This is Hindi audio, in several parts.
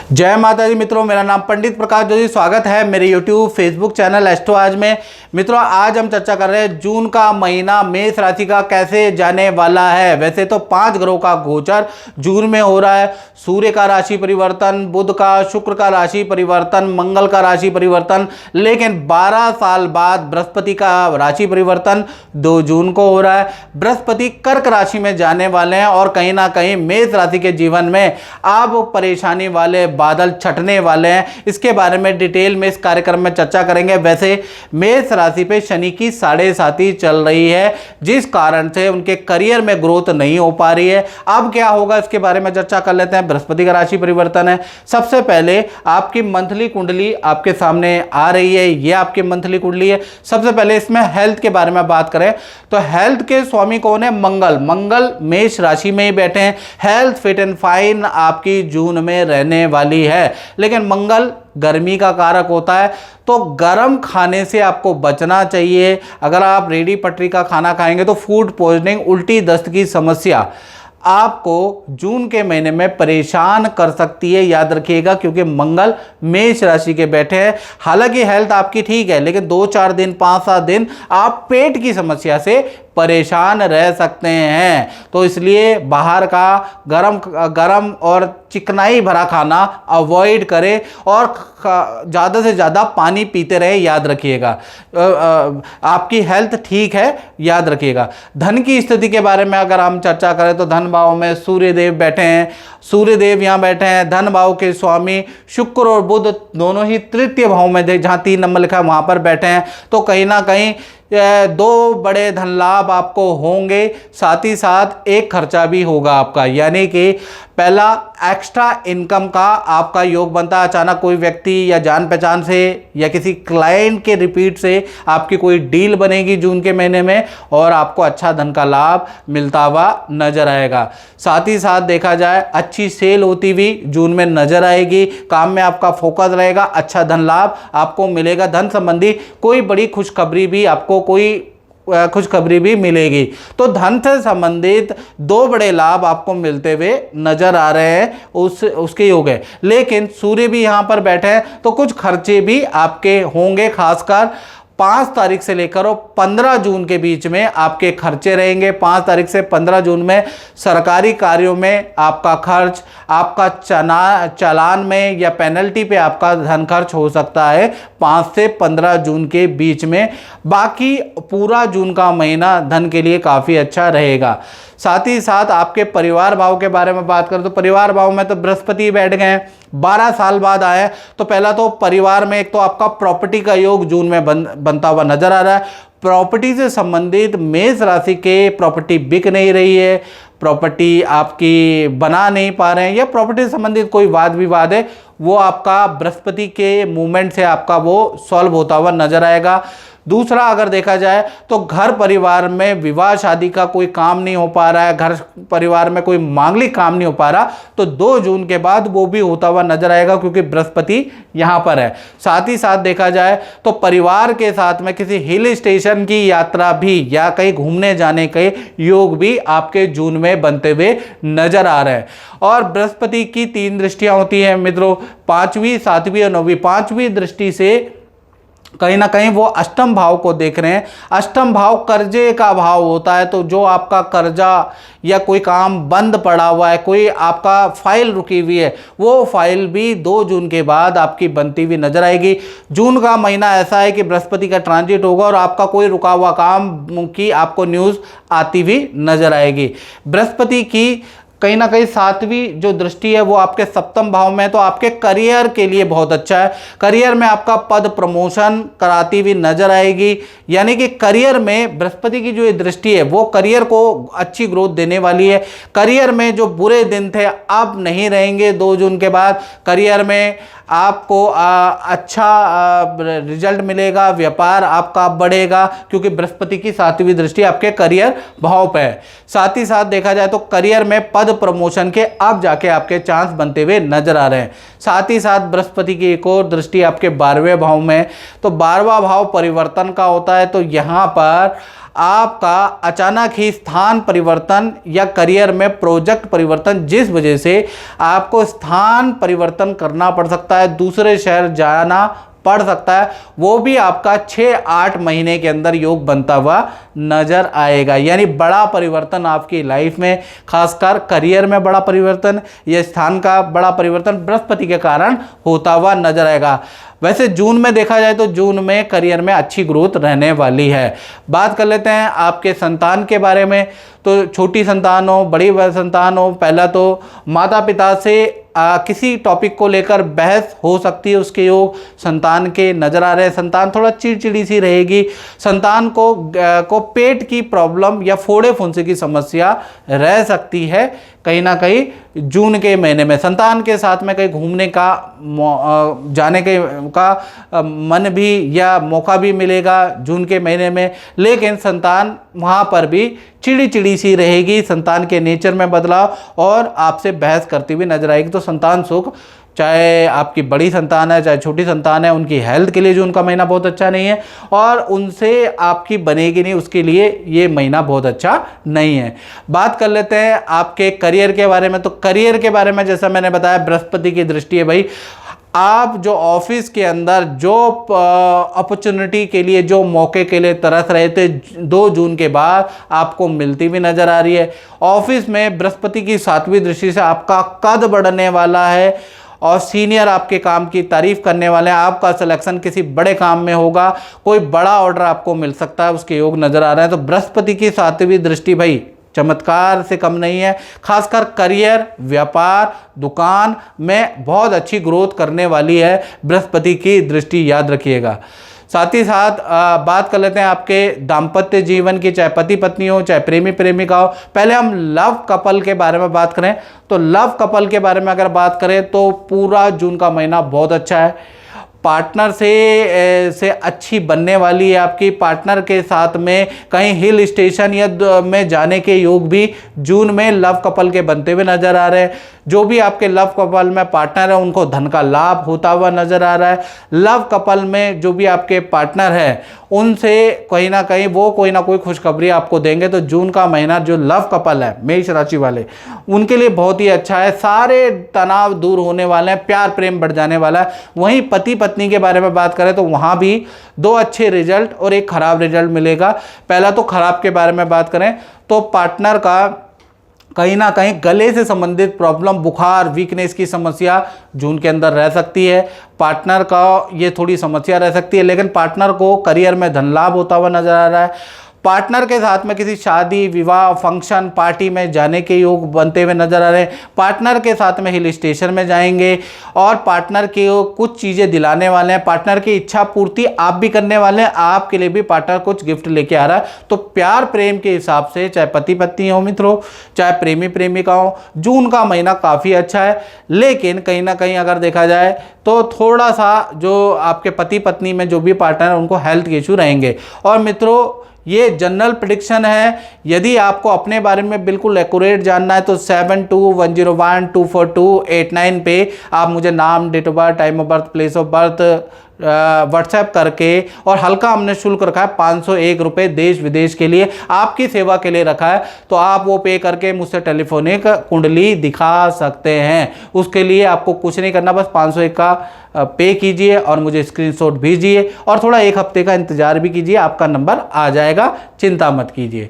जय माता दी मित्रों, मेरा नाम पंडित प्रकाश जोशी। स्वागत है मेरे YouTube फेसबुक चैनल एस्ट्रो आज में। मित्रों, आज हम चर्चा कर रहे हैं जून का महीना मेष राशि का कैसे जाने वाला है। वैसे तो 5 ग्रहों का गोचर जून में हो रहा है। सूर्य का राशि परिवर्तन, बुध का, शुक्र का राशि परिवर्तन, मंगल का राशि परिवर्तन, लेकिन 12 साल बाद बृहस्पति का राशि परिवर्तन 2 जून को हो रहा है। बृहस्पति कर्क राशि में जाने वाले हैं और कहीं ना कहीं मेष राशि के जीवन में आप परेशानी वाले बादल छटने वाले हैं। इसके बारे में डिटेल में इस कार्यक्रम में चर्चा करेंगे। वैसे मेष राशि पे शनि की 7.5 चल रही है, जिस कारण से उनके करियर में ग्रोथ नहीं हो पा रही है। अब क्या होगा इसके बारे में चर्चा कर लेते हैं। बृहस्पति का राशि परिवर्तन है। सबसे पहले आपकी मंथली कुंडली आपके सामने आ रही है, ये आपकी मंथली कुंडली है। सबसे पहले इसमें हेल्थ के बारे में बात करें तो हेल्थ के स्वामी कौन है? मंगल। मंगल मेष राशि में ही बैठे हैं। हेल्थ फिट एंड फाइन आपकी जून में रहने वाली है, लेकिन मंगल गर्मी का कारक होता है, तो गर्म खाने से आपको बचना चाहिए। अगर आप रेडी पटरी का खाना खाएंगे तो फूड पॉइजनिंग, उल्टी दस्त की समस्या आपको जून के महीने में परेशान कर सकती है, याद रखिएगा, क्योंकि मंगल मेष राशि के बैठे हैं। हालांकि हेल्थ आपकी ठीक है, लेकिन 2-4 दिन, 5-7 दिन आप पेट की समस्या से परेशान रह सकते हैं। तो इसलिए बाहर का गरम और चिकनाई भरा खाना अवॉइड करें और ज़्यादा से ज़्यादा पानी पीते रहे, याद रखिएगा। आपकी हेल्थ ठीक है, याद रखिएगा। धन की स्थिति के बारे में अगर हम चर्चा करें तो धन भाव में सूर्य देव बैठे हैं। सूर्य देव यहाँ बैठे हैं। धन भाव के स्वामी शुक्र और बुध दोनों ही तृतीय भाव में, जहाँ 3 नंबर लिखा है वहाँ पर बैठे हैं। तो कहीं ना कहीं 2 बड़े धन लाभ आपको होंगे, साथ ही साथ एक खर्चा भी होगा आपका, यानी कि पहला एक्स्ट्रा इनकम का आपका योग बनता है। अचानक कोई व्यक्ति या जान पहचान से या किसी क्लाइंट के रिपीट से आपकी कोई डील बनेगी जून के महीने में और आपको अच्छा धन का लाभ मिलता हुआ नजर आएगा। साथ ही साथ देखा जाए अच्छी सेल होती हुई जून में नजर आएगी। काम में आपका फोकस रहेगा, अच्छा धन लाभ आपको मिलेगा। धन संबंधी कोई बड़ी खुशखबरी भी आपको खुशखबरी भी मिलेगी। तो धन से संबंधित 2 बड़े लाभ आपको मिलते हुए नजर आ रहे हैं, उसके योग है। लेकिन सूर्य भी यहां पर बैठे हैं तो कुछ खर्चे भी आपके होंगे। खासकर 5 तारीख से लेकर और 15 जून के बीच में आपके खर्चे रहेंगे। 5 तारीख से 15 जून में सरकारी कार्यों में आपका खर्च, आपका चालान में या पेनल्टी पे आपका धन खर्च हो सकता है 5 से 15 जून के बीच में। बाकी पूरा जून का महीना धन के लिए काफ़ी अच्छा रहेगा। साथ ही साथ आपके परिवार भाव के बारे में बात करें तो परिवार भाव में तो बृहस्पति बैठ गए हैं, 12 साल बाद आए। तो पहला तो परिवार में एक तो आपका प्रॉपर्टी का योग जून में बनता हुआ नजर आ रहा है। प्रॉपर्टी से संबंधित मेष राशि के प्रॉपर्टी बिक नहीं रही है, प्रॉपर्टी आपकी बना नहीं पा रहे हैं, या प्रॉपर्टी से संबंधित कोई वाद विवाद है, वो आपका बृहस्पति के मूवमेंट से आपका वो सॉल्व होता हुआ नजर आएगा। दूसरा अगर देखा जाए तो घर परिवार में विवाह शादी का कोई काम नहीं हो पा रहा है, घर परिवार में कोई मांगलिक काम नहीं हो पा रहा, तो 2 जून के बाद वो भी होता हुआ नजर आएगा, क्योंकि बृहस्पति यहाँ पर है। साथ ही साथ देखा जाए तो परिवार के साथ में किसी हिल स्टेशन की यात्रा भी या कहीं घूमने जाने के योग भी आपके जून में बनते हुए नजर आ रहे हैं। और बृहस्पति की 3 दृष्टियां होती हैं मित्रों, 5वीं, 7वीं और 9वीं। 5वीं दृष्टि से कहीं ना कहीं वो अष्टम भाव को देख रहे हैं। अष्टम भाव कर्जे का भाव होता है, तो जो आपका कर्जा या कोई काम बंद पड़ा हुआ है, कोई आपका फाइल रुकी हुई है, वो फाइल भी 2 जून के बाद आपकी बनती हुई नजर आएगी। जून का महीना ऐसा है कि बृहस्पति का ट्रांजिट होगा और आपका कोई रुका हुआ काम की आपको न्यूज़ आती हुई नजर आएगी। बृहस्पति की कहीं ना कहीं 7वीं जो दृष्टि है वो आपके 7म भाव में, तो आपके करियर के लिए बहुत अच्छा है। करियर में आपका पद प्रमोशन कराती हुई नजर आएगी, यानी कि करियर में बृहस्पति की जो ये दृष्टि है वो करियर को अच्छी ग्रोथ देने वाली है। करियर में जो बुरे दिन थे अब नहीं रहेंगे 2 जून के बाद। करियर में आपको अच्छा रिजल्ट मिलेगा, व्यापार आपका बढ़ेगा, क्योंकि बृहस्पति की 7वीं दृष्टि आपके करियर भाव पे है। साथ ही साथ देखा जाए तो करियर में पद पद प्रमोशन के अब जाके आपके चांस बनते हुए नजर आ रहे हैं। साथ ही साथ बृहस्पति की एक और दृष्टि आपके 12वें भाव में, तो 12वां भाव परिवर्तन का होता है। तो यहाँ पर आपका अचानक ही स्थान परिवर्तन या करियर में प्रोजेक्ट परिवर्तन, जिस वजह से आपको स्थान परिवर्तन करना पड़ सकता है, दूसरे शहर जाना पड़ सकता है, वो भी आपका 6-8 महीने के अंदर योग बनता हुआ नजर आएगा। यानी बड़ा परिवर्तन आपकी लाइफ में, खासकर करियर में बड़ा परिवर्तन या स्थान का बड़ा परिवर्तन बृहस्पति के कारण होता हुआ नजर आएगा। वैसे जून में देखा जाए तो जून में करियर में अच्छी ग्रोथ रहने वाली है। बात कर लेते हैं आपके संतान के बारे में। तो छोटी संतान हो, बड़ी संतान हो, पहला तो माता पिता से किसी टॉपिक को लेकर बहस हो सकती है, उसके योग संतान के नजर आ रहे हैं। संतान थोड़ा चिड़चिड़ी सी रहेगी। संतान को पेट की प्रॉब्लम या फोड़े फुंसी की समस्या रह सकती है कहीं ना कहीं जून के महीने में। संतान के साथ में कहीं घूमने का जाने का मन भी या मौका भी मिलेगा जून के महीने में, लेकिन संतान वहाँ पर भी चिड़ी चिड़ी सी रहेगी। संतान के नेचर में बदलाव और आपसे बहस करती हुई नजर आएगी। तो संतान सुख, चाहे आपकी बड़ी संतान है चाहे छोटी संतान है, उनकी हेल्थ के लिए जून का महीना बहुत अच्छा नहीं है और उनसे आपकी बनेगी नहीं, उसके लिए ये महीना बहुत अच्छा नहीं है। बात कर लेते हैं आपके करियर के बारे में। तो करियर के बारे में जैसा मैंने बताया, बृहस्पति की दृष्टि है भाई। आप जो ऑफिस के अंदर जो अपॉर्चुनिटी के लिए, जो मौके के लिए तरस रहे थे, 2 जून के बाद आपको मिलती भी नजर आ रही है। ऑफिस में बृहस्पति की 7वीं दृष्टि से आपका कद बढ़ने वाला है और सीनियर आपके काम की तारीफ करने वाले हैं। आपका सिलेक्शन किसी बड़े काम में होगा, कोई बड़ा ऑर्डर आपको मिल सकता है, उसके योग नजर आ रहे हैं। तो बृहस्पति की 7वीं दृष्टि भाई चमत्कार से कम नहीं है। खासकर करियर, व्यापार, दुकान में बहुत अच्छी ग्रोथ करने वाली है बृहस्पति की दृष्टि, याद रखिएगा। साथ ही साथ बात कर लेते हैं आपके दाम्पत्य जीवन की, चाहे पति पत्नी हो चाहे प्रेमी प्रेमिका हो। पहले हम लव कपल के बारे में बात करें तो लव कपल के बारे में अगर बात करें तो पूरा जून का महीना बहुत अच्छा है। पार्टनर से अच्छी बनने वाली है आपकी। पार्टनर के साथ में कहीं हिल स्टेशन या में जाने के योग भी जून में लव कपल के बनते हुए नजर आ रहे हैं। जो भी आपके लव कपल में पार्टनर है उनको धन का लाभ होता हुआ नजर आ रहा है। लव कपल में जो भी आपके पार्टनर है उनसे कहीं ना कहीं वो कोई ना कोई खुशखबरी आपको देंगे। तो जून का महीना जो लव कपल है मेष राशि वाले, उनके लिए बहुत ही अच्छा है। सारे तनाव दूर होने वाले हैं, प्यार प्रेम बढ़ जाने वाला है। वहीं पति पत्नी के बारे में बात करें तो वहां भी 2 अच्छे रिजल्ट और एक खराब रिजल्ट मिलेगा। पहला तो खराब के बारे में बात करें तो पार्टनर का कहीं ना कहीं गले से संबंधित प्रॉब्लम, बुखार, वीकनेस की समस्या जून के अंदर रह सकती है। पार्टनर का ये थोड़ी समस्या रह सकती है, लेकिन पार्टनर को करियर में धन लाभ होता हुआ नजर आ रहा है। पार्टनर के साथ में किसी शादी, विवाह, फंक्शन, पार्टी में जाने के योग बनते हुए नजर आ रहे हैं। पार्टनर के साथ में हिल स्टेशन में जाएंगे और पार्टनर के कुछ चीज़ें दिलाने वाले हैं। पार्टनर की इच्छा पूर्ति आप भी करने वाले हैं, आपके लिए भी पार्टनर कुछ गिफ्ट लेके आ रहा है। तो प्यार प्रेम के हिसाब से चाहे पति पत्नी हो मित्रों, चाहे प्रेमी प्रेमिका हो, जून का महीना काफ़ी अच्छा है। लेकिन कहीं ना कहीं अगर देखा जाए तो थोड़ा सा जो आपके पति पत्नी में जो भी पार्टनर है उनको हेल्थ के इशू रहेंगे। और मित्रों ये जनरल प्रेडिक्शन है। यदि आपको अपने बारे में बिल्कुल एक्यूरेट जानना है तो 7210124289 पे आप मुझे नाम, date of birth, time of birth, place of birth WhatsApp करके, और हल्का हमने शुल्क रखा है 501 रुपये देश विदेश के लिए, आपकी सेवा के लिए रखा है। तो आप वो पे करके मुझसे टेलीफोनिक कुंडली दिखा सकते हैं। उसके लिए आपको कुछ नहीं करना, बस 501 का पे कीजिए और मुझे स्क्रीनशॉट भेजिए और थोड़ा 1 हफ्ते का इंतजार भी कीजिए, आपका नंबर आ जाएगा, चिंता मत कीजिए।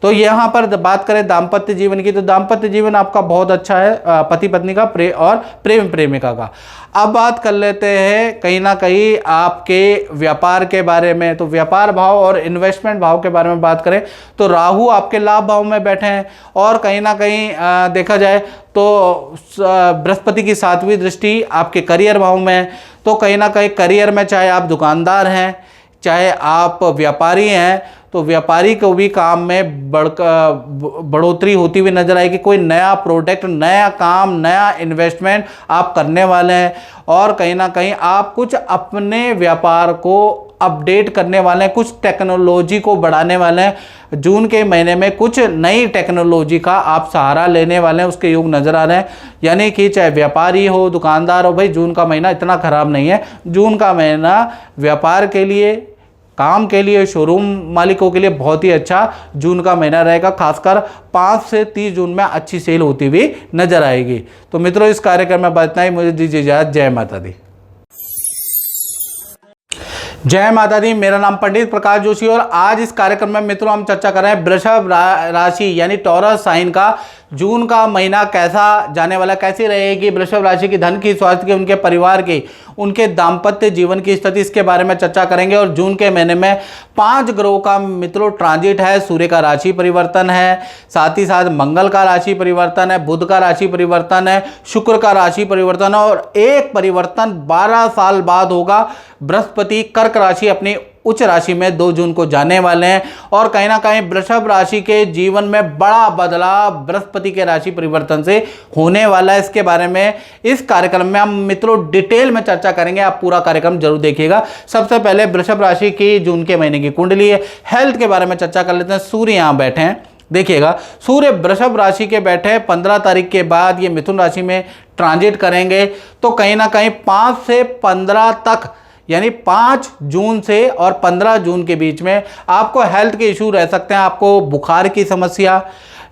तो यहाँ पर बात करें दाम्पत्य जीवन की तो दाम्पत्य जीवन आपका बहुत अच्छा है, पति पत्नी का और प्रेम प्रेमिका का। अब बात कर लेते हैं कहीं ना कहीं आपके व्यापार के बारे में। तो व्यापार भाव और इन्वेस्टमेंट भाव के बारे में बात करें तो राहु आपके लाभ भाव में बैठे हैं और कहीं ना कहीं देखा जाए तो बृहस्पति की 7वीं दृष्टि आपके करियर भाव में है। तो कहीं ना कहीं करियर में चाहे आप दुकानदार हैं चाहे आप व्यापारी हैं तो व्यापारी को भी काम में बढ़ोतरी होती हुई नजर आएगी। कोई नया प्रोडक्ट, नया काम, नया इन्वेस्टमेंट आप करने वाले हैं और कहीं ना कहीं आप कुछ अपने व्यापार को अपडेट करने वाले हैं, कुछ टेक्नोलॉजी को बढ़ाने वाले हैं। जून के महीने में कुछ नई टेक्नोलॉजी का आप सहारा लेने वाले हैं, उसके योग नज़र आ रहे हैं। यानी कि चाहे व्यापारी हो, दुकानदार हो, भाई जून का महीना इतना ख़राब नहीं है। जून का महीना व्यापार के लिए, काम के लिए, शोरूम मालिकों के लिए बहुत ही अच्छा जून का महीना रहेगा। खासकर 5 से 30 जून में अच्छी सेल होती हुई नजर आएगी। तो मित्रों, इस कार्यक्रम में बस इतना ही। मुझे दीजिए इजाजत। जय माता दी। जय माता दी। मेरा नाम पंडित प्रकाश जोशी और आज इस कार्यक्रम में मित्रों हम चर्चा कर रहे हैं वृषभ राशि यानी टॉरस साइन का जून का महीना कैसा जाने वाला, कैसी रहेगी वृषभ राशि की धन की, स्वास्थ्य की, उनके परिवार की, उनके दाम्पत्य जीवन की स्थिति, इसके बारे में चर्चा करेंगे। और जून के महीने में 5 ग्रहों का मित्रों ट्रांजिट है। सूर्य का राशि परिवर्तन है, साथ ही साथ मंगल का राशि परिवर्तन है, बुध का राशि परिवर्तन है, शुक्र का राशि परिवर्तन है और एक परिवर्तन 12 साल बाद होगा। बृहस्पति कर्क राशि अपनी उच्च राशि में 2 जून को जाने वाले हैं और कहीं ना कहीं वृषभ राशि के जीवन में बड़ा बदलाव बृहस्पति के राशि परिवर्तन से होने वाला है। इसके बारे में इस कार्यक्रम में हम मित्रों डिटेल में चर्चा करेंगे। आप पूरा कार्यक्रम जरूर देखिएगा। सबसे पहले वृषभ राशि की जून के महीने की कुंडली है, हेल्थ के बारे में चर्चा कर लेते हैं। सूर्य यहाँ बैठे हैं, देखिएगा सूर्य वृषभ राशि के बैठे 15 तारीख के बाद ये मिथुन राशि में ट्रांजिट करेंगे। तो कहीं ना कहीं 5 से 15 तक यानी 5 जून से और 15 जून के बीच में आपको हेल्थ के इशू रह सकते हैं। आपको बुखार की समस्या,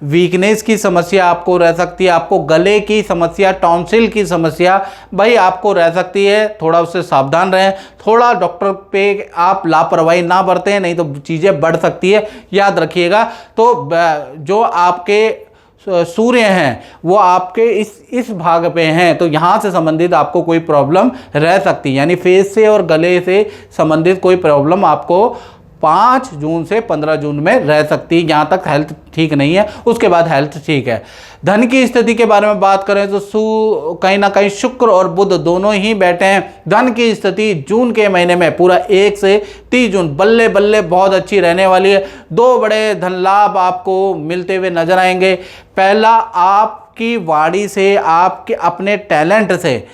वीकनेस की समस्या आपको रह सकती है, आपको गले की समस्या, टॉन्सिल की समस्या भाई आपको रह सकती है। थोड़ा उससे सावधान रहें, थोड़ा डॉक्टर पे आप लापरवाही ना बरतें, नहीं तो चीज़ें बढ़ सकती है, याद रखिएगा। तो जो आपके सूर्य हैं वो आपके इस भाग पे हैं, तो यहाँ से संबंधित आपको कोई प्रॉब्लम रह सकती है, यानी फेस से और गले से संबंधित कोई प्रॉब्लम आपको 5 जून से 15 जून में रह सकती है। यहाँ तक हेल्थ ठीक नहीं है, उसके बाद हेल्थ ठीक है। धन की स्थिति के बारे में बात करें तो कहीं ना कहीं शुक्र और बुध दोनों ही बैठे हैं। धन की स्थिति जून के महीने में पूरा 1 से 30 जून बल्ले बल्ले बहुत अच्छी रहने वाली है। 2 बड़े धन लाभ आपको मिलते हुए नजर आएंगे। पहला, आपकी वाणी से, आपके अपने टैलेंट से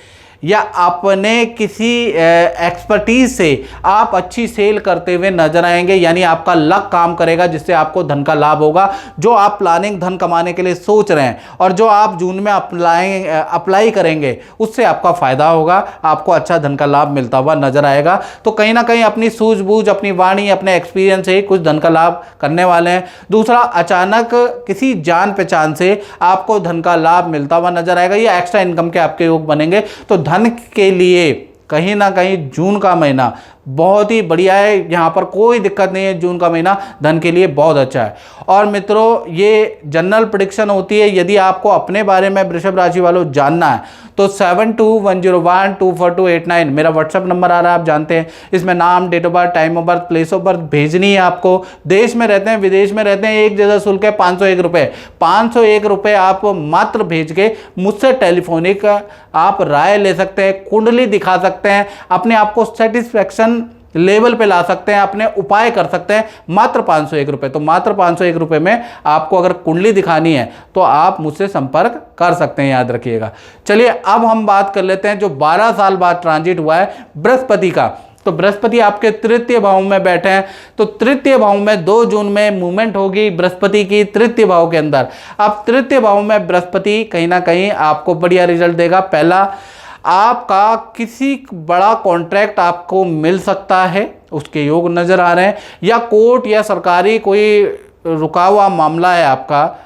या अपने किसी एक्सपर्टीज से आप अच्छी सेल करते हुए नजर आएंगे, यानी आपका लक काम करेगा जिससे आपको धन का लाभ होगा। जो आप प्लानिंग धन कमाने के लिए सोच रहे हैं और जो आप जून में अप्लाई करेंगे उससे आपका फायदा होगा, आपको अच्छा धन का लाभ मिलता हुआ नजर आएगा। तो कहीं ना कहीं अपनी सूझबूझ, अपनी वाणी, अपने एक्सपीरियंस से कुछ धन का लाभ करने वाले हैं। दूसरा, अचानक किसी जान पहचान से आपको धन का लाभ मिलता हुआ नजर आएगा, ये एक्स्ट्रा इनकम के आपके योग बनेंगे। तो धन के लिए कहीं ना कहीं जून का महीना बहुत ही बढ़िया है, यहाँ पर कोई दिक्कत नहीं है। जून का महीना धन के लिए बहुत अच्छा है। और मित्रों, ये जनरल प्रेडिक्शन होती है। यदि आपको अपने बारे में वृषभ राशि वालों जानना है तो 7210124289 मेरा व्हाट्सएप नंबर आ रहा है, आप जानते हैं। इसमें नाम, date of birth, time of birth, place of birth भेजनी है आपको। देश में रहते हैं, विदेश में रहते हैं, एक जैसा शुल्क है 501 रुपये। 501 रुपये आप मात्र भेज के मुझसे टेलीफोनिक आप राय ले सकते हैं, कुंडली दिखा सकते हैं, अपने आप को सेटिस्फैक्शन लेवल पे ला सकते हैं, अपने उपाय कर सकते हैं। मात्र 501 रुपये। तो मात्र 501 रुपये में आपको अगर कुंडली दिखानी है तो आप मुझसे संपर्क कर सकते हैं, याद रखिएगा। चलिए अब हम बात कर लेते हैं जो 12 साल बाद ट्रांजिट हुआ है बृहस्पति का। तो बृहस्पति आपके तृतीय भाव में बैठे हैं। तो तृतीय भाव में 2 जून में मूवमेंट होगी बृहस्पति की तृतीय भाव के अंदर। अब तृतीय भाव में बृहस्पति कहीं ना कहीं आपको बढ़िया रिजल्ट देगा। पहला, आपका किसी बड़ा कॉन्ट्रैक्ट आपको मिल सकता है, उसके योग नजर आ रहे हैं। या कोर्ट या सरकारी कोई रुका हुआ मामला है आपका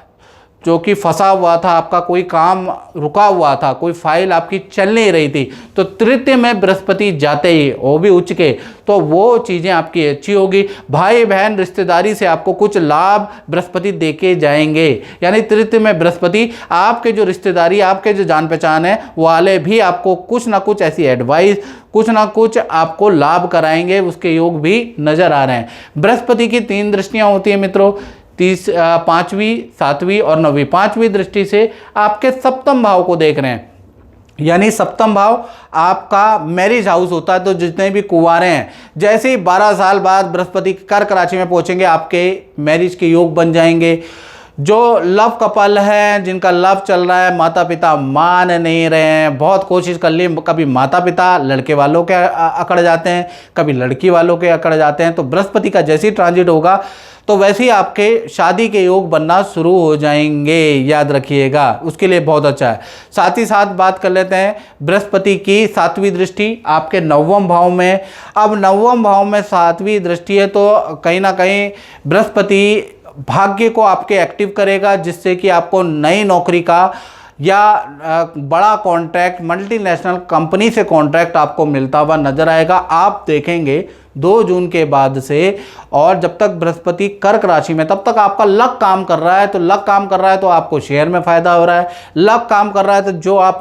जो कि फंसा हुआ था, आपका कोई काम रुका हुआ था, कोई फाइल आपकी चल नहीं रही थी, तो तृतीय में बृहस्पति जाते ही, वो भी उच्च के, तो वो चीज़ें आपकी अच्छी होगी। भाई बहन रिश्तेदारी से आपको कुछ लाभ बृहस्पति देके जाएंगे। यानी तृतीय में बृहस्पति आपके जो रिश्तेदारी, आपके जो जान पहचान है वाले भी आपको कुछ ना कुछ ऐसी एडवाइस, कुछ ना कुछ आपको लाभ कराएंगे, उसके योग भी नजर आ रहे हैं। बृहस्पति की 3 दृष्टियाँ होती हैं मित्रों, 5वीं, 7वीं और 9वीं। 5वीं दृष्टि से आपके सप्तम भाव को देख रहे हैं, यानी सप्तम भाव आपका मैरिज हाउस होता है। तो जितने भी कुंवारे हैं, जैसे ही 12 साल बाद बृहस्पति कर्क राशि में पहुंचेंगे आपके मैरिज के योग बन जाएंगे। जो लव कपल हैं, जिनका लव चल रहा है, माता पिता मान नहीं रहे हैं, बहुत कोशिश कर ली, कभी माता पिता लड़के वालों के अकड़ जाते हैं, कभी लड़की वालों के अकड़ जाते हैं, तो बृहस्पति का जैसे ही ट्रांजिट होगा तो वैसे ही आपके शादी के योग बनना शुरू हो जाएंगे, याद रखिएगा, उसके लिए बहुत अच्छा है। साथ ही साथ बात कर लेते हैं बृहस्पति की 7वीं दृष्टि आपके 9वें भाव में। अब 9वें भाव में 7वीं दृष्टि है तो कहीं ना कहीं बृहस्पति भाग्य को आपके एक्टिव करेगा, जिससे कि आपको नई नौकरी का या बड़ा कॉन्ट्रैक्ट, मल्टीनेशनल कंपनी से कॉन्ट्रैक्ट आपको मिलता हुआ नजर आएगा। आप देखेंगे 2 जून के बाद से, और जब तक बृहस्पति कर्क राशि में, तब तक आपका लक काम कर रहा है। तो लक काम कर रहा है तो आपको शेयर में फायदा हो रहा है, लक काम कर रहा है तो जो आप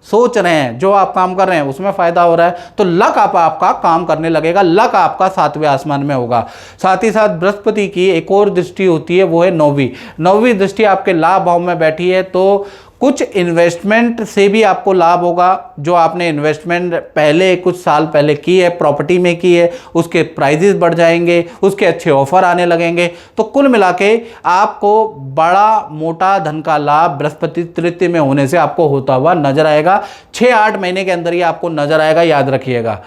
सोच रहे हैं, जो आप काम कर रहे हैं उसमें फायदा हो रहा है, तो लक आपका काम करने लगेगा, लक आपका 7वें आसमान में होगा। साथ ही साथ बृहस्पति की एक और दृष्टि होती है, वो है 9वीं दृष्टि आपके लाभ भाव में बैठी है। तो कुछ इन्वेस्टमेंट से भी आपको लाभ होगा। जो आपने इन्वेस्टमेंट पहले कुछ साल पहले की है, प्रॉपर्टी में की है, उसके प्राइजेस बढ़ जाएंगे, उसके अच्छे ऑफर आने लगेंगे। तो कुल मिला के आपको बड़ा मोटा धन का लाभ बृहस्पति तृतीय में होने से आपको होता हुआ नजर आएगा। 6-8 महीने के अंदर ही आपको नजर आएगा, याद रखिएगा।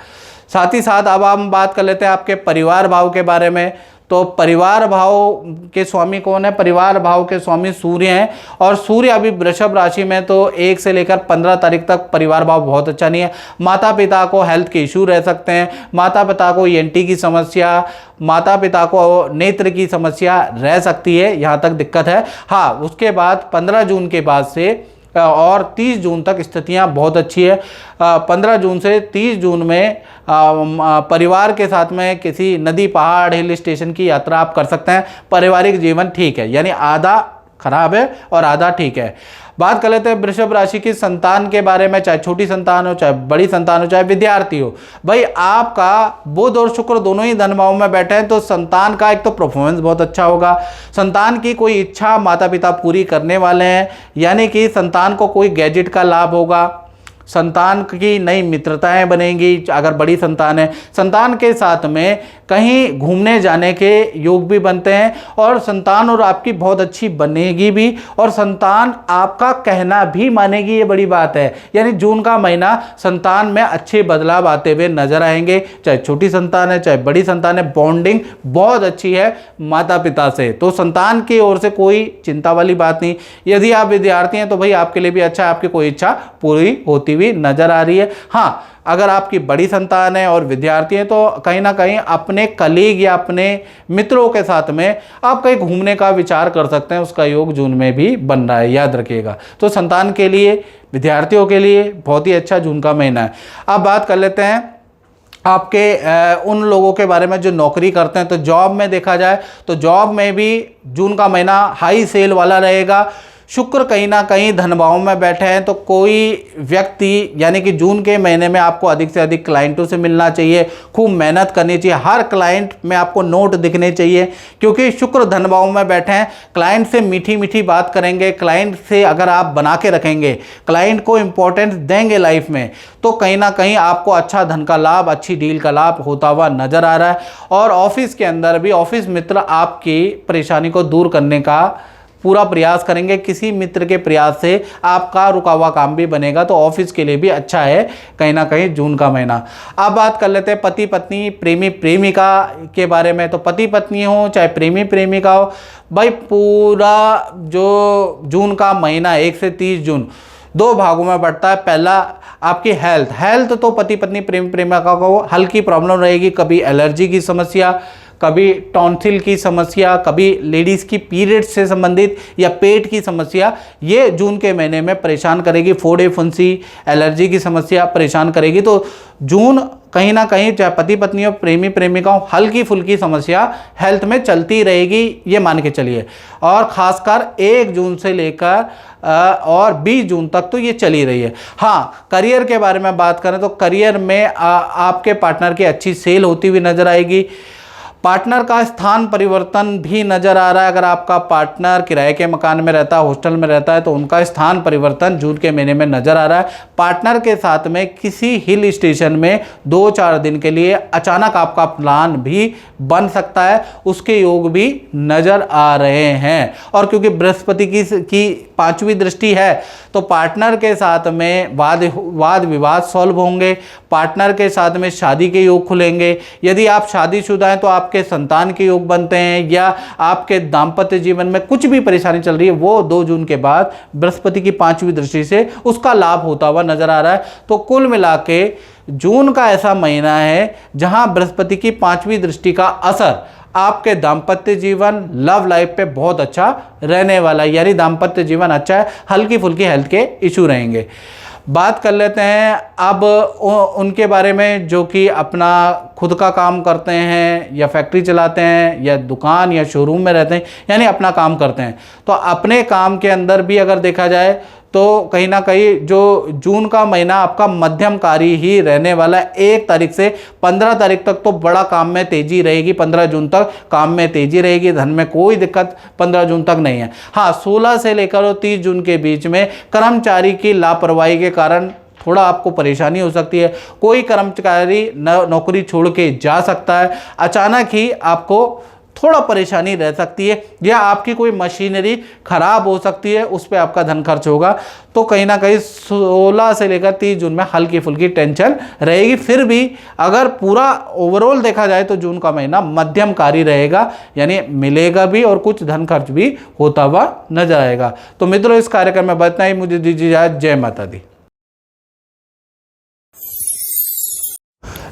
साथ ही साथ अब हम बात कर लेते हैं आपके परिवार भाव के बारे में। तो परिवार भाव के स्वामी कौन है? परिवार भाव के स्वामी सूर्य हैं, और सूर्य अभी वृषभ राशि में, तो 1 से लेकर 15 तारीख तक परिवार भाव बहुत अच्छा नहीं है। माता पिता को हेल्थ के इशू रह सकते हैं, माता पिता को ENT की समस्या, माता पिता को नेत्र की समस्या रह सकती है, यहाँ तक दिक्कत है। हाँ, उसके बाद 15 जून के बाद से और 30 जून तक स्थितियां बहुत अच्छी है। 15 जून से 30 जून में परिवार के साथ में किसी नदी, पहाड़, हिल स्टेशन की यात्रा आप कर सकते हैं। पारिवारिक जीवन ठीक है, यानी आधा खराब है और आधा ठीक है। बात कर लेते हैं वृषभ राशि की संतान के बारे में, चाहे छोटी संतान हो, चाहे बड़ी संतान हो, चाहे विद्यार्थी हो। भाई आपका बुध और शुक्र दोनों ही धन भाव में बैठे हैं, तो संतान का एक तो परफॉर्मेंस बहुत अच्छा होगा। संतान की कोई इच्छा माता पिता पूरी करने वाले हैं, यानी कि संतान को कोई गैजेट का लाभ होगा, संतान की नई मित्रताएं बनेंगी अगर बड़ी संतान है। संतान के साथ में कहीं घूमने जाने के योग भी बनते हैं, और संतान और आपकी बहुत अच्छी बनेगी भी, और संतान आपका कहना भी मानेगी, ये बड़ी बात है। यानी जून का महीना संतान में अच्छे बदलाव आते हुए नजर आएंगे, चाहे छोटी संतान है चाहे बड़ी संतान है। बॉन्डिंग बहुत अच्छी है माता पिता से, तो संतान की ओर से कोई चिंता वाली बात नहीं। यदि आप विद्यार्थी हैं तो भाई आपके लिए भी अच्छा है, आपकी कोई इच्छा पूरी होती हुई नजर आ रही है। हाँ, अगर आपकी बड़ी संतान है और विद्यार्थी है तो कहीं ना कहीं अपने कलीग या अपने मित्रों के साथ में आप कहीं घूमने का विचार कर सकते हैं, उसका योग जून में भी बन रहा है, याद रखिएगा। तो संतान के लिए, विद्यार्थियों के लिए बहुत ही अच्छा जून का महीना है। अब बात कर लेते हैं आपके उन लोगों के बारे में जो नौकरी करते हैं। तो जॉब में देखा जाए तो जॉब में भी जून का महीना हाई सेल वाला रहेगा। शुक्र कहीं ना कहीं धन भाव में बैठे हैं, तो कोई व्यक्ति, यानी कि जून के महीने में आपको अधिक से अधिक क्लाइंटों से मिलना चाहिए, खूब मेहनत करनी चाहिए, हर क्लाइंट में आपको नोट दिखने चाहिए, क्योंकि शुक्र धन भाव में बैठे हैं। क्लाइंट से मीठी मीठी बात करेंगे, क्लाइंट से अगर आप बना के रखेंगे, क्लाइंट को इंपॉर्टेंस देंगे लाइफ में, तो कहीं ना कहीं आपको अच्छा धन का लाभ, अच्छी डील का लाभ होता हुआ नजर आ रहा है। और ऑफिस के अंदर भी ऑफिस मित्र आपकी परेशानी को दूर करने का पूरा प्रयास करेंगे। किसी मित्र के प्रयास से आपका रुका हुआ काम भी बनेगा, तो ऑफिस के लिए भी अच्छा है कहीं ना कहीं जून का महीना। अब बात कर लेते हैं पति पत्नी, प्रेमी प्रेमिका के बारे में। तो पति पत्नी हो चाहे प्रेमी प्रेमिका हो, भाई पूरा जो जून का महीना 1 से 30 जून 2 भागों में बढ़ता है। पहला आपकी हेल्थ तो पति पत्नी प्रेमी प्रेमिका को हल्की प्रॉब्लम रहेगी, कभी एलर्जी की समस्या, कभी टॉन्सिल की समस्या, कभी लेडीज़ की पीरियड से संबंधित या पेट की समस्या, ये जून के महीने में परेशान करेगी। फोड़े फुंसी, एलर्जी की समस्या परेशान करेगी। तो जून कहीं ना कहीं चाहे पति पत्नी हो, प्रेमी प्रेमिका हो, हल्की फुल्की समस्या हेल्थ में चलती रहेगी, ये मान के चलिए। और ख़ासकर 1 जून से लेकर और 20 जून तक तो ये चली रही है। हाँ, करियर के बारे में बात करें तो करियर में आपके पार्टनर की अच्छी सेल होती हुई नजर आएगी। पार्टनर का स्थान परिवर्तन भी नजर आ रहा है। अगर आपका पार्टनर किराए के मकान में रहता है, हॉस्टल में रहता है, तो उनका स्थान परिवर्तन जून के महीने में नजर आ रहा है। पार्टनर के साथ में किसी हिल स्टेशन में 2-4 दिन के लिए अचानक आपका प्लान भी बन सकता है, उसके योग भी नजर आ रहे हैं। और क्योंकि बृहस्पति की 5वीं दृष्टि है, तो पार्टनर के साथ में वाद विवाद सॉल्व होंगे। पार्टनर के साथ में शादी के योग खुलेंगे। यदि आप शादीशुदा हैं तो आपके संतान के योग बनते हैं, या आपके दाम्पत्य जीवन में कुछ भी परेशानी चल रही है, वो 2 जून के बाद बृहस्पति की 5वीं दृष्टि से उसका लाभ होता हुआ नजर आ रहा है। तो कुल मिला के जून का ऐसा महीना है जहां बृहस्पति की 5वीं दृष्टि का असर आपके दाम्पत्य जीवन, लव लाइफ पे बहुत अच्छा रहने वाला है। यानी दाम्पत्य जीवन अच्छा है, हल्की फुल्की हेल्थ के इशू रहेंगे। बात कर लेते हैं अब उनके बारे में जो कि अपना खुद का काम करते हैं, या फैक्ट्री चलाते हैं, या दुकान या शोरूम में रहते हैं, यानी अपना काम करते हैं। तो अपने काम के अंदर भी अगर देखा जाए तो कहीं ना कहीं जो जून का महीना आपका मध्यमकारी ही रहने वाला है। 1 तारीख से 15 तारीख तक तो बड़ा काम में तेजी रहेगी। 15 जून तक काम में तेजी रहेगी, धन में कोई दिक्कत 15 जून तक नहीं है। हाँ, 16 से लेकर 30 जून के बीच में कर्मचारी की लापरवाही के कारण थोड़ा आपको परेशानी हो सकती है। कोई कर्मचारी नौकरी छोड़ के जा सकता है, अचानक ही आपको थोड़ा परेशानी रह सकती है, या आपकी कोई मशीनरी खराब हो सकती है, उस पर आपका धन खर्च होगा। तो कहीं ना कहीं 16 से लेकर 30 जून में हल्की फुल्की टेंशन रहेगी। फिर भी अगर पूरा ओवरऑल देखा जाए तो जून का महीना मध्यमकारी रहेगा, यानी मिलेगा भी और कुछ धन खर्च भी होता हुआ नजर आएगा। तो मित्रों, इस कार्यक्रम में बतना ही, मुझे दीजिए इजाजत। जय माता दी।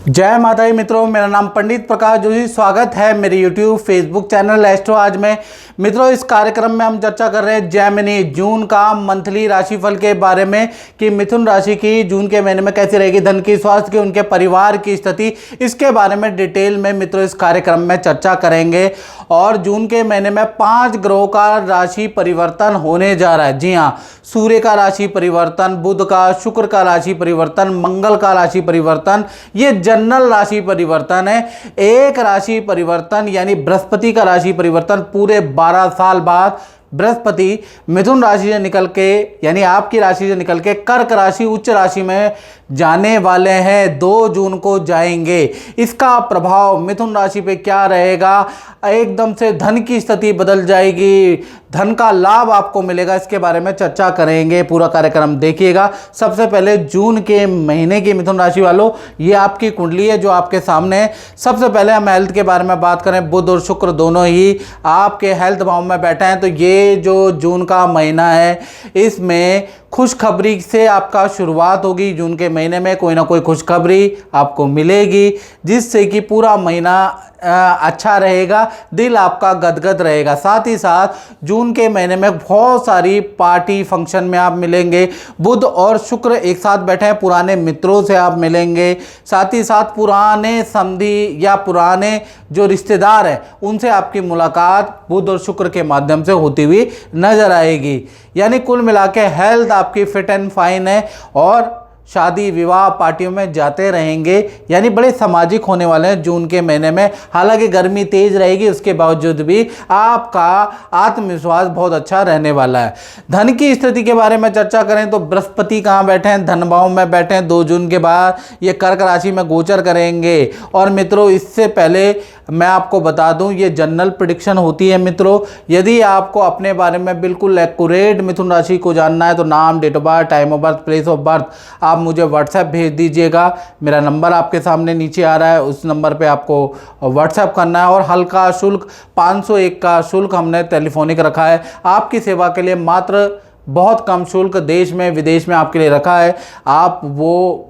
जय माता दी। मित्रों, मेरा नाम पंडित प्रकाश जोशी। स्वागत है मेरे YouTube फेसबुक चैनल एस्ट्रो आज में। मित्रों, इस कार्यक्रम में हम चर्चा कर रहे हैं जेमिनी जून का मंथली राशिफल के बारे में कि मिथुन राशि की जून के महीने में कैसी रहेगी, धन की, स्वास्थ्य की, उनके परिवार की स्थिति, इसके बारे में डिटेल में मित्रों इस कार्यक्रम में चर्चा करेंगे। और जून के महीने में 5 ग्रहों का राशि परिवर्तन होने जा रहा है। जी हाँ, सूर्य का राशि परिवर्तन, बुध का, शुक्र का राशि परिवर्तन, मंगल का राशि परिवर्तन, ये जनरल राशि परिवर्तन है। एक राशि परिवर्तन यानी बृहस्पति का राशि परिवर्तन पूरे 12 साल बाद बृहस्पति मिथुन राशि से निकल के, यानी आपकी राशि से निकल के कर्क राशि उच्च राशि में जाने वाले हैं। 2 जून को जाएंगे। इसका प्रभाव मिथुन राशि पे क्या रहेगा? एकदम से धन की स्थिति बदल जाएगी, धन का लाभ आपको मिलेगा, इसके बारे में चर्चा करेंगे। पूरा कार्यक्रम देखिएगा। सबसे पहले जून के महीने की मिथुन राशि वालों, ये आपकी कुंडली है जो आपके सामने है। सबसे पहले हम हेल्थ के बारे में बात करें। बुध और शुक्र दोनों ही आपके हेल्थ भाव में बैठे हैं। तो ये जो जून का महीना है, इसमें खुशखबरी से आपका शुरुआत होगी। जून के महीने में कोई ना कोई खुशखबरी आपको मिलेगी, जिससे कि पूरा महीना अच्छा रहेगा, दिल आपका गदगद रहेगा। साथ ही साथ जून के महीने में बहुत सारी पार्टी फंक्शन में आप मिलेंगे। बुध और शुक्र एक साथ बैठे हैं, पुराने मित्रों से आप मिलेंगे। साथ ही साथ पुराने समधी या पुराने जो रिश्तेदार हैं, उनसे आपकी मुलाकात बुध और शुक्र के माध्यम से होती हुई नजर आएगी। यानी कुल मिला के हेल्थ आपकी फिट एंड फाइन है, और शादी विवाह पार्टियों में जाते रहेंगे। यानी बड़े सामाजिक होने वाले हैं जून के महीने में। हालांकि गर्मी तेज रहेगी, उसके बावजूद भी आपका आत्मविश्वास बहुत अच्छा रहने वाला है। धन की स्थिति के बारे में चर्चा करें तो बृहस्पति कहाँ बैठे हैं? धन भाव में बैठे हैं। 2 जून के बाद ये कर्क राशि में गोचर करेंगे। और मित्रों, इससे पहले मैं आपको बता दूं, ये जनरल प्रेडिक्शन होती है। मित्रों, यदि आपको अपने बारे में बिल्कुल एक्यूरेट मिथुन राशि को जानना है तो नाम, date of birth, time of birth, place of birth आप मुझे व्हाट्सएप भेज दीजिएगा। मेरा नंबर आपके सामने नीचे आ रहा है, उस नंबर पे आपको व्हाट्सएप करना है। और हल्का शुल्क 501 का शुल्क हमने टेलीफोनिक रखा है आपकी सेवा के लिए। मात्र बहुत कम शुल्क देश में विदेश में आपके लिए रखा है। आप वो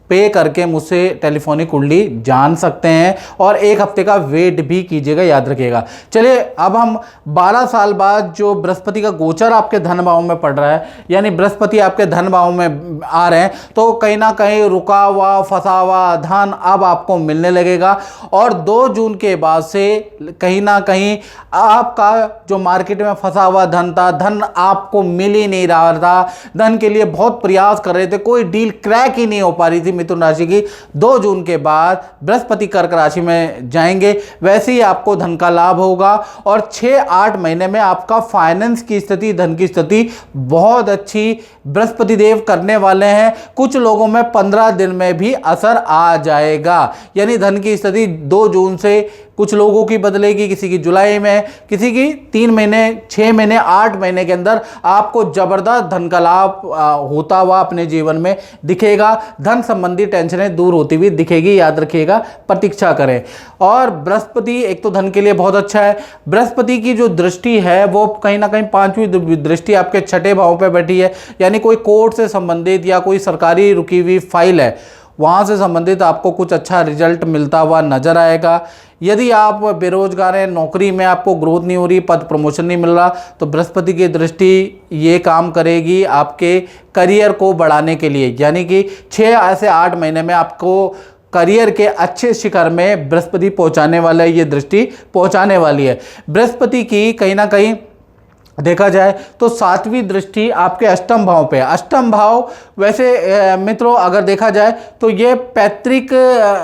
पे करके मुझसे टेलीफोनिक कुंडली जान सकते हैं, और 1 हफ्ते का वेट भी कीजिएगा, याद रखिएगा। चलिए, अब हम 12 साल बाद जो बृहस्पति का गोचर आपके धन भाव में पड़ रहा है, यानी बृहस्पति आपके धन भाव में आ रहे हैं, तो कहीं ना कहीं रुका हुआ फंसा हुआ धन अब आपको मिलने लगेगा। और 2 जून के बाद से कहीं ना कहीं आपका जो मार्केट में फंसा हुआ धन था, धन आपको मिल ही नहीं रहा था, धन के लिए बहुत प्रयास कर रहे थे, कोई डील क्रैक ही नहीं हो पा रही थी मिथुन राशि की 2 जून के बाद बृहस्पति कर्क राशि में जाएंगे वैसे ही आपको धन का लाभ होगा। और 6-8 महीने में आपका फाइनेंस की स्थिति, धन की स्थिति बहुत अच्छी बृहस्पति देव करने वाले हैं। कुछ लोगों में 15 दिन में भी असर आ जाएगा, यानी धन की स्थिति 2 जून से कुछ लोगों की बदलेगी, किसी की जुलाई में, किसी की 3 महीने, 6 महीने, 8 महीने के अंदर आपको जबरदस्त धन का लाभ होता हुआ अपने जीवन में दिखेगा। धन संबंधी टेंशनें दूर होती हुई दिखेगी, याद रखिएगा, प्रतीक्षा करें। और बृहस्पति एक तो धन के लिए बहुत अच्छा है। बृहस्पति की जो दृष्टि है वो कहीं ना कहीं 5वीं दृष्टि आपके 6ठे भाव पे बैठी है, यानी कोई कोर्ट से संबंधित या कोई सरकारी रुकी हुई फाइल है वहाँ से संबंधित आपको कुछ अच्छा रिजल्ट मिलता हुआ नजर आएगा। यदि आप बेरोजगार हैं, नौकरी में आपको ग्रोथ नहीं हो रही, पद प्रमोशन नहीं मिल रहा, तो बृहस्पति की दृष्टि ये काम करेगी आपके करियर को बढ़ाने के लिए, यानी कि 6 से 8 महीने में आपको करियर के अच्छे शिखर में बृहस्पति पहुंचाने वाला है, ये दृष्टि पहुंचाने वाली है। बृहस्पति की कहीं ना कहीं देखा जाए तो 7वीं दृष्टि आपके अष्टम भाव पे है। अष्टम भाव वैसे मित्रों अगर देखा जाए तो ये पैतृक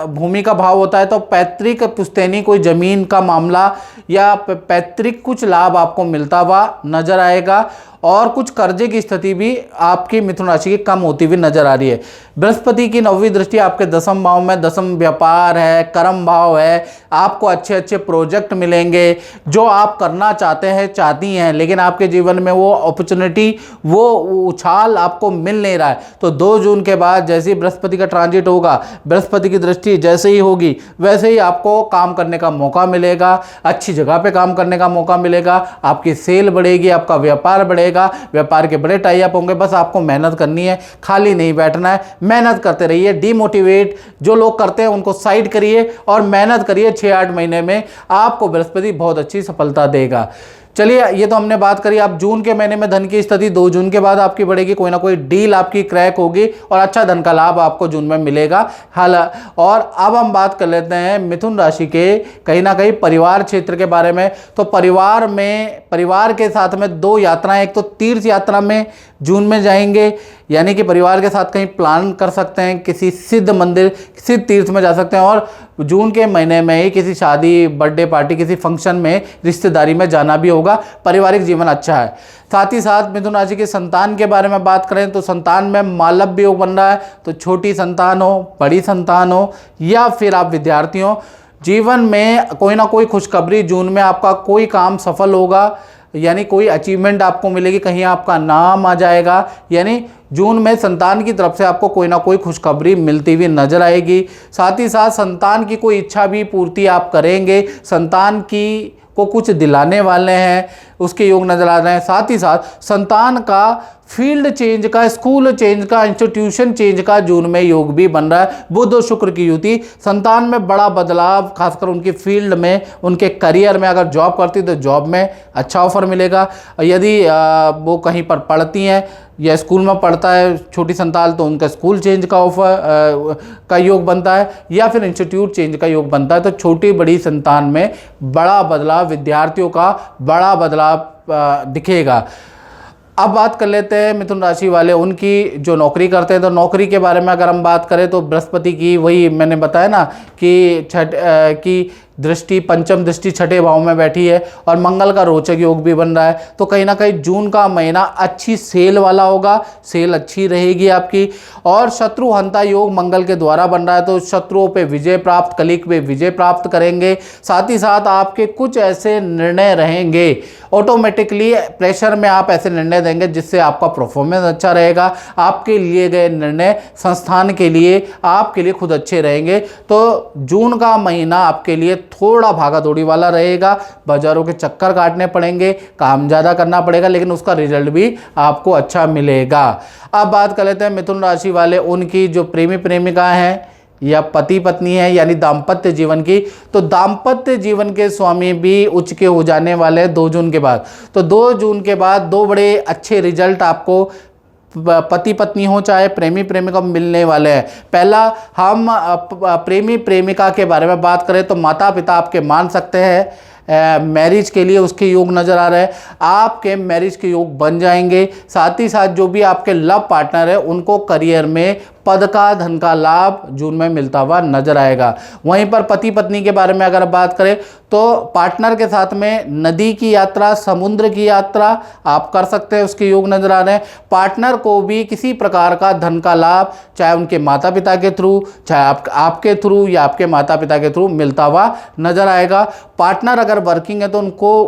भूमि का भाव होता है, तो पैतृक पुश्तैनी कोई जमीन का मामला या पैतृक कुछ लाभ आपको मिलता हुआ नजर आएगा। और कुछ कर्जे की स्थिति भी आपकी मिथुन राशि की कम होती हुई नजर आ रही है। बृहस्पति की 9वीं दृष्टि आपके 10th भाव में, 10th व्यापार है, कर्म भाव है, आपको अच्छे अच्छे प्रोजेक्ट मिलेंगे जो आप करना चाहते हैं, चाहती हैं, लेकिन आपके जीवन में वो अपॉर्चुनिटी, वो उछाल आपको मिल नहीं रहा है। तो 2 जून के बाद जैसे ही बृहस्पति का ट्रांजिट होगा, बृहस्पति की दृष्टि जैसे ही होगी वैसे ही आपको काम करने का मौका मिलेगा, अच्छी जगह पे काम करने का मौका मिलेगा, आपकी सेल बढ़ेगी, आपका व्यापार बढ़ेगा, व्यापार के बड़े टाई अप होंगे। बस आपको मेहनत करनी है, खाली नहीं बैठना है, मेहनत करते रहिए। डीमोटिवेट जो लोग करते हैं उनको साइड करिए और मेहनत करिए। 6-8 महीने में आपको बृहस्पति बहुत अच्छी सफलता देगा। चलिए, ये तो हमने बात करी। आप जून के महीने में धन की स्थिति 2 जून के बाद आपकी बढ़ेगी, कोई ना कोई डील आपकी क्रैक होगी और अच्छा धन का लाभ आपको जून में मिलेगा। हाल और अब हम बात कर लेते हैं मिथुन राशि के कहीं ना कहीं परिवार क्षेत्र के बारे में। तो परिवार के साथ में 2 यात्राएं, एक तो तीर्थ यात्रा में जून में जाएंगे, यानी कि परिवार के साथ कहीं प्लान कर सकते हैं, किसी सिद्ध मंदिर, सिद्ध तीर्थ में जा सकते हैं। और जून के महीने में ही किसी शादी, बर्थडे पार्टी, किसी फंक्शन में, रिश्तेदारी में जाना भी होगा। पारिवारिक जीवन अच्छा है। साथ ही साथ मिथुन राशि के संतान के बारे में बात करें तो संतान में मालव्य योग बन रहा है। तो छोटी संतान हो, बड़ी संतान हो या फिर आप विद्यार्थी हो, जीवन में कोई ना कोई खुशखबरी जून में आपका कोई काम सफल होगा, यानी कोई अचीवमेंट आपको मिलेगी, कहीं आपका नाम आ जाएगा। यानी जून में संतान की तरफ से आपको कोई ना कोई खुशखबरी मिलती हुई नजर आएगी। साथ ही साथ संतान की कोई इच्छा भी पूर्ति आप करेंगे, संतान की को कुछ दिलाने वाले हैं, उसके योग नजर आ रहे हैं। साथ ही साथ संतान का फील्ड चेंज का, स्कूल चेंज का, इंस्टीट्यूशन चेंज का जून में योग भी बन रहा है। बुध और शुक्र की युति, संतान में बड़ा बदलाव, खासकर उनकी फील्ड में, उनके करियर में। अगर जॉब करती तो जॉब में अच्छा ऑफर मिलेगा। यदि वो कहीं पर पढ़ती हैं या स्कूल में पढ़ता है छोटी संतान, तो उनका स्कूल चेंज का ऑफर का योग बनता है या फिर इंस्टीट्यूट चेंज का योग बनता है। तो छोटी बड़ी संतान में बड़ा बदलाव, विद्यार्थियों का बड़ा बदलाव दिखेगा। अब बात कर लेते हैं मिथुन राशि वाले उनकी जो नौकरी करते हैं। तो नौकरी के बारे में अगर हम बात करें तो बृहस्पति की, वही मैंने बताया ना कि दृष्टि, पंचम दृष्टि 6ठे भाव में बैठी है और मंगल का रोचक योग भी बन रहा है। तो कहीं ना कहीं जून का महीना अच्छी सेल वाला होगा, सेल अच्छी रहेगी आपकी। और शत्रु हंता योग मंगल के द्वारा बन रहा है, तो शत्रुओं पे विजय प्राप्त, कलिक पे विजय प्राप्त करेंगे। साथ ही साथ आपके कुछ ऐसे निर्णय रहेंगे, ऑटोमेटिकली प्रेशर में आप ऐसे निर्णय देंगे जिससे आपका परफॉर्मेंस अच्छा रहेगा। आपके लिए गए निर्णय संस्थान के लिए, आपके लिए खुद अच्छे रहेंगे। तो जून का महीना आपके लिए थोड़ा भागा दौड़ी वाला रहेगा, बाजारों के चक्कर काटने पड़ेंगे, काम ज़्यादा करना पड़ेगा, लेकिन उसका रिजल्ट भी आपको अच्छा मिलेगा। अब बात कर लेते हैं मिथुन राशि वाले उनकी जो प्रेमी प्रेमिका हैं या पति पत्नी है, यानी दाम्पत्य जीवन की। तो दाम्पत्य जीवन के स्वामी भी उच्च के हो जाने वाले हैं 2 जून के बाद। तो 2 जून के बाद 2 बड़े अच्छे रिजल्ट आपको पति पत्नी हो चाहे प्रेमी प्रेमिका मिलने वाले हैं। पहला, हम प्रेमी प्रेमिका के बारे में बात करें तो माता पिता आपके मान सकते हैं, मैरिज के लिए उसके योग नज़र आ रहे हैं, आपके मैरिज के योग बन जाएंगे। साथ ही साथ जो भी आपके लव पार्टनर है उनको करियर में पद का धन का लाभ जून में मिलता हुआ नजर आएगा। वहीं पर पति पत्नी के बारे में अगर बात करें तो पार्टनर के साथ में नदी की यात्रा, समुद्र की यात्रा आप कर सकते हैं, उसके योग नजर आ रहे हैं। पार्टनर को भी किसी प्रकार का धन का लाभ, चाहे उनके माता पिता के थ्रू, चाहे आपके थ्रू या आपके माता पिता के थ्रू मिलता हुआ नजर आएगा। पार्टनर अगर वर्किंग है तो उनको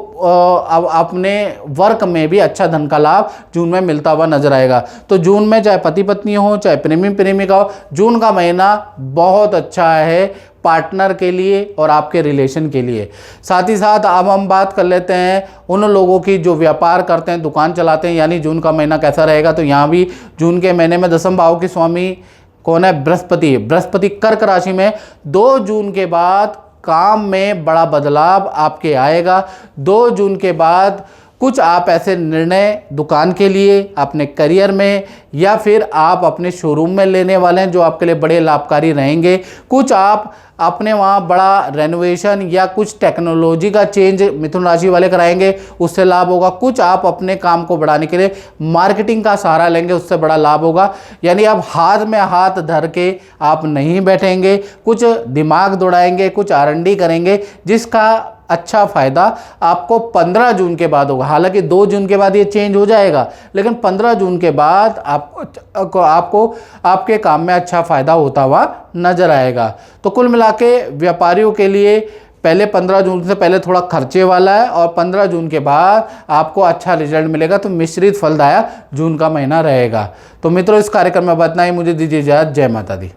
अपने वर्क में भी अच्छा धन का लाभ जून में मिलता हुआ नजर आएगा। तो जून में चाहे पति पत्नी हो, चाहे प्रेमी प्रेमिका हो, जून का महीना बहुत अच्छा है पार्टनर के लिए और आपके रिलेशन के लिए। साथ ही साथ अब हम बात कर लेते हैं उन लोगों की जो व्यापार करते हैं, दुकान चलाते हैं, यानी जून का महीना कैसा रहेगा। तो यहाँ भी जून के महीने में दशम भाव के स्वामी कौन है? बृहस्पति। बृहस्पति कर्क राशि में 2 जून के बाद काम में बड़ा बदलाव आपके आएगा। 2 जून के बाद कुछ आप ऐसे निर्णय दुकान के लिए, अपने करियर में या फिर आप अपने शोरूम में लेने वाले हैं जो आपके लिए बड़े लाभकारी रहेंगे। कुछ आप अपने वहाँ बड़ा रेनोवेशन या कुछ टेक्नोलॉजी का चेंज मिथुन राशि वाले कराएंगे, उससे लाभ होगा। कुछ आप अपने काम को बढ़ाने के लिए मार्केटिंग का सहारा लेंगे, उससे बड़ा लाभ होगा। यानी आप हाथ में हाथ धर के आप नहीं बैठेंगे, कुछ दिमाग दौड़ाएंगे, कुछ R&D करेंगे, जिसका अच्छा फायदा आपको 15 जून के बाद होगा। हालांकि 2 जून के बाद ये चेंज हो जाएगा, लेकिन 15 जून के बाद आपको आपके काम में अच्छा फायदा होता हुआ नजर आएगा। तो कुल मिला के व्यापारियों के लिए पहले 15 जून से पहले थोड़ा खर्चे वाला है और 15 जून के बाद आपको अच्छा रिजल्ट मिलेगा। तो मिश्रित फलदायक जून का महीना रहेगा। तो मित्रों, इस कार्यक्रम में बताना ही, मुझे दीजिए इजाजत। जय माता दी।